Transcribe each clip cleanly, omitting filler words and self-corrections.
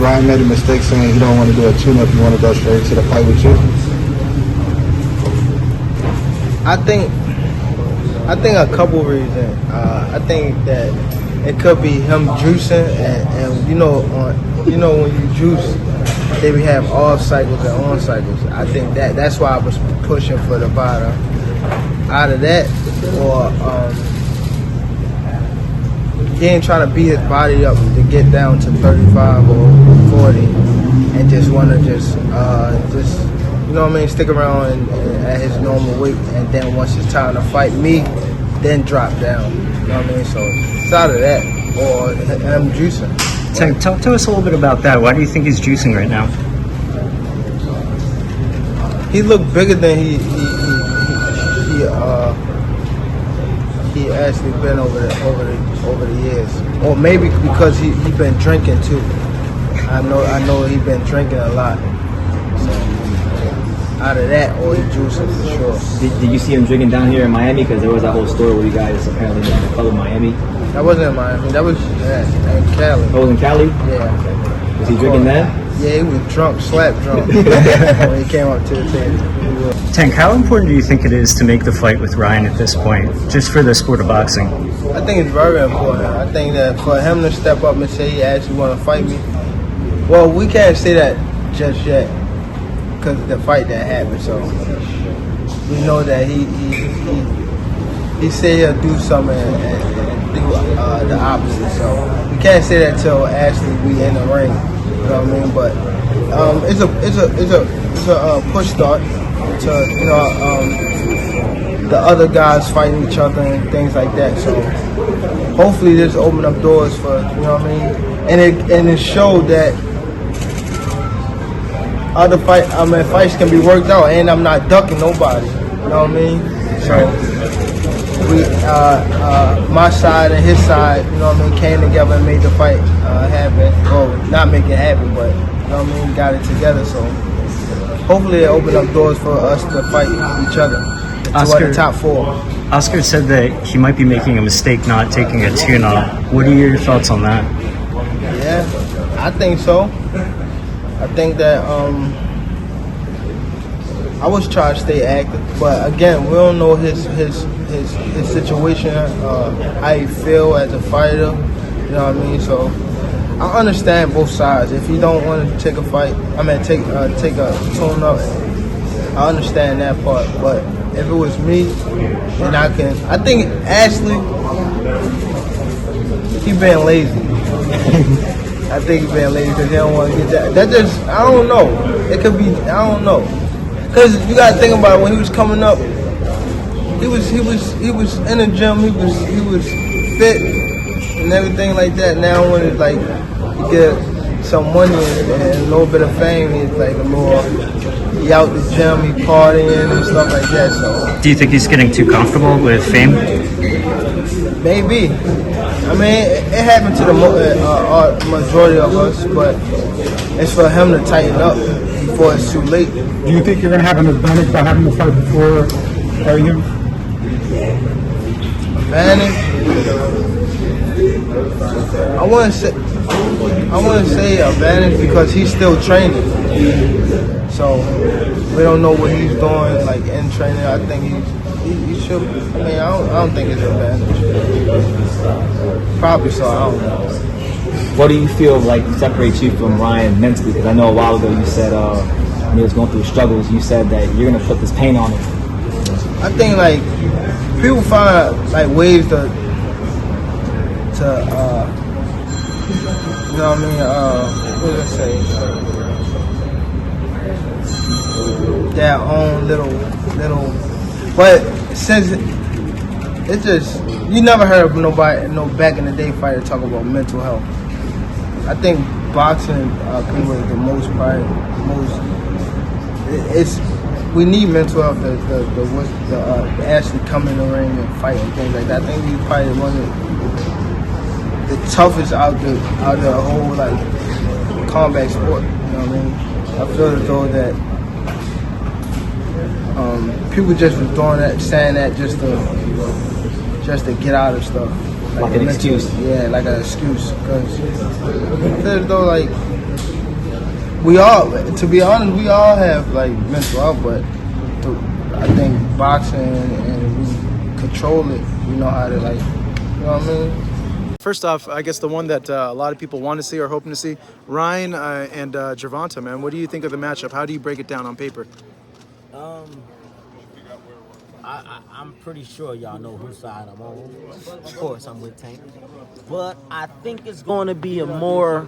Ryan made a mistake saying he don't want to do a tune-up, you want to go straight to the fight with you? I think a couple reasons. I think that it could be him juicing, and when you juice, they we have off cycles and on cycles. I think that's why I was pushing for the bottom. Out of that, or he ain't trying to beat his body up to get down to 35 or 40, and just want to just you know what I mean, stick around and at his normal weight, and then once it's time to fight me, then drop down. You know what I mean? So it's out of that, or I'm juicing. Talk to us a little bit about that. Why do you think he's juicing right now? He looked bigger than he actually been over the years, or maybe because he been drinking too. I know he been drinking a lot. So out of that, or he juicing for sure. Did you see him drinking down here in Miami? Because there was that whole story where you guys apparently met in the club in Miami. That wasn't in Miami. That was in Cali. Oh, it was in Cali? Yeah. Was he drinking then? Yeah, he was drunk, slap drunk when he came up to the table. Tank, how important do you think it is to make the fight with Ryan at this point, just for the sport of boxing? I think it's very important. I think that for him to step up and say he actually want to fight me, well, we can't say that just yet because of the fight that happened. So we know that he said he'll do something and do the opposite. So we can't say that till actually we in the ring. You know what I mean? But it's a push start to the other guys fighting each other and things like that. So hopefully this open up doors for, you know what I mean, and it showed that other fights can be worked out, and I'm not ducking nobody. You know what I mean? So we my side and his side, you know what I mean, came together and made the fight happen. Well, not make it happen, but you know what I mean, got it together. So hopefully it opened up doors for us to fight each other. Oscar, the top four. Oscar said that he might be making a mistake not taking a tune-up. What are your thoughts on that? Yeah, I think so. I think that I was trying to stay active, but again, we don't know his situation, how he feel as a fighter. You know what I mean? So I understand both sides. If you don't want to take a fight, take a tune up, I understand that part. But if it was me, then I think Ashley, he been lazy. I think he been lazy because he don't want to get that. That just, I don't know. It could be, I don't know. Because you got to think about it, when he was coming up, he was in the gym, he was fit and everything like that. Now when it's like you get some money and a little bit of fame, he's like a more, he out the gym, he partying and stuff like that. So Do you think he's getting too comfortable with fame? maybe. I mean, it happened to the majority of us, but it's for him to tighten up before it's too late. Do you think you're going to have an advantage by having the fight before fighting him? Advantage? I want to say advantage because he's still training. So we don't know what he's doing like in training. I think he should. I mean, I don't think it's an advantage. Probably so. I don't know. What do you feel like separates you from Ryan mentally? Because I know a while ago you said when he was going through struggles, you said that you're going to put this pain on him. I think like people find like ways to you know what I mean? What did I say? Their own little, but since it's just, you never heard of nobody, no back in the day fighter talk about mental health. I think boxing comes with the most pride, we need mental health to actually come in the ring and fight and things like that. I think he's probably one of the toughest out the whole like combat sport. You know what I mean? I feel as though that people just was doing that, saying that just to get out of stuff. Like an excuse. Yeah, like an excuse. Because I feel as though like we all, to be honest, we all have like mental health, but I think boxing and we control it. We know how to like, you know what I mean? First off, I guess the one that a lot of people want to see or hoping to see, Ryan and Gervonta, man. What do you think of the matchup? How do you break it down on paper? I'm pretty sure y'all know whose side I'm on. Of course, I'm with Tank. But I think it's going to be a more...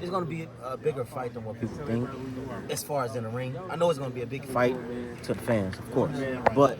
it's going to be a bigger fight than what people think, as far as in the ring. I know it's going to be a big fight to the fans, of course. But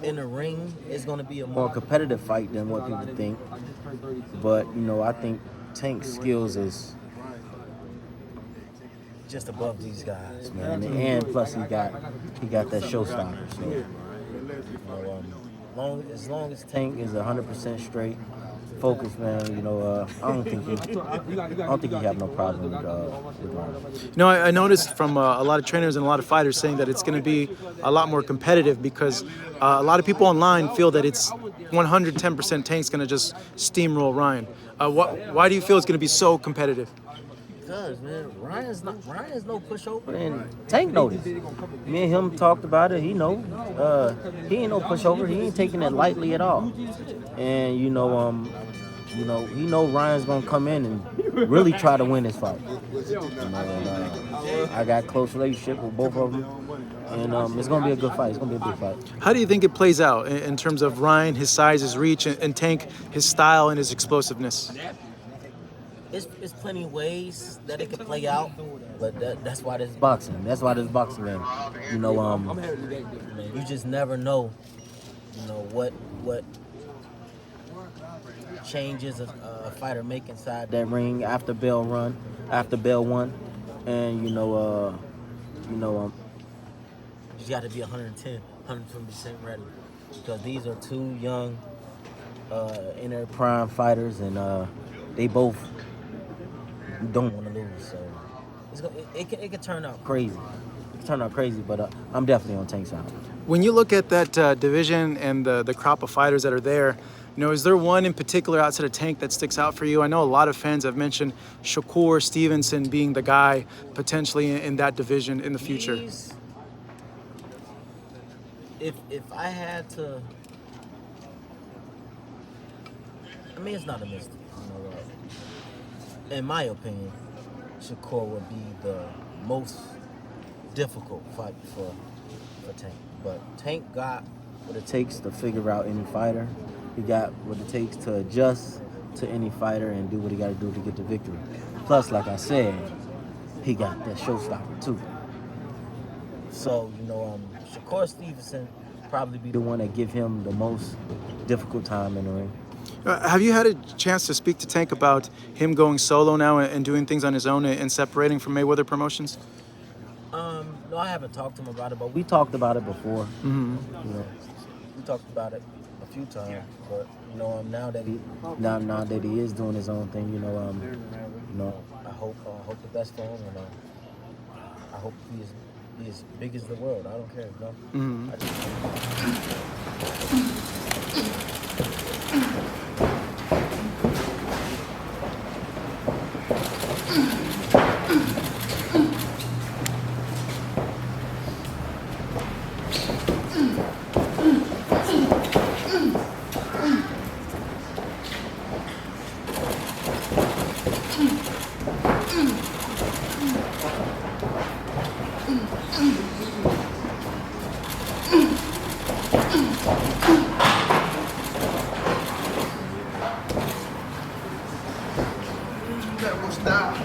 in the ring, it's going to be a more competitive fight than what people think. But, you know, I think Tank's skills is just above these guys, man. And plus he got that showstopper. So, you know, as long as Tank is 100% straight, focused, man, you know, I don't think he have no problem with Ryan. You know, I noticed from a lot of trainers and a lot of fighters saying that it's going to be a lot more competitive because a lot of people online feel that it's 110% Tank's going to just steamroll Ryan. Why do you feel it's going to be so competitive? Because, man, Ryan's no pushover, and Tank noticed. Me and him talked about it. He know, he ain't no pushover. He ain't taking it lightly at all. And he know Ryan's gonna come in and really try to win this fight. You know, I got close relationship with both of them, and it's gonna be a good fight. It's gonna be a big fight. How do you think it plays out in terms of Ryan, his size, his reach, and Tank, his style and his explosiveness? It's plenty of ways that it could play out, but that's why this boxing. That's why this boxing game. You know, you just never know. You know what changes a fighter make inside that ring after bell one, and you got to be 110, 120% ready because these are two young, in their prime fighters, and they both don't want to lose, so it could turn out crazy. It could turn out crazy, but I'm definitely on Tank's side. When you look at that division and the crop of fighters that are there, you know, is there one in particular outside of Tank that sticks out for you? I know a lot of fans have mentioned Shakur Stevenson being the guy potentially in that division in the future. If I had to, I mean, it's not a mystery. You know, in my opinion, Shakur would be the most difficult fight for Tank. But Tank got what it takes to figure out any fighter. He got what it takes to adjust to any fighter and do what he got to do to get the victory. Plus, like I said, he got that showstopper too. So, you know, Shakur Stevenson probably be the one that give him the most difficult time in the ring. Have you had a chance to speak to Tank about him going solo now and doing things on his own and separating from Mayweather Promotions? No, I haven't talked to him about it, but we talked about it before. Mm-hmm. You know, we talked about it a few times, but you know, now that he is doing his own thing, you know, I hope the best for him, and I hope he is big as the world. I don't care, you know. Mm-hmm. Stop.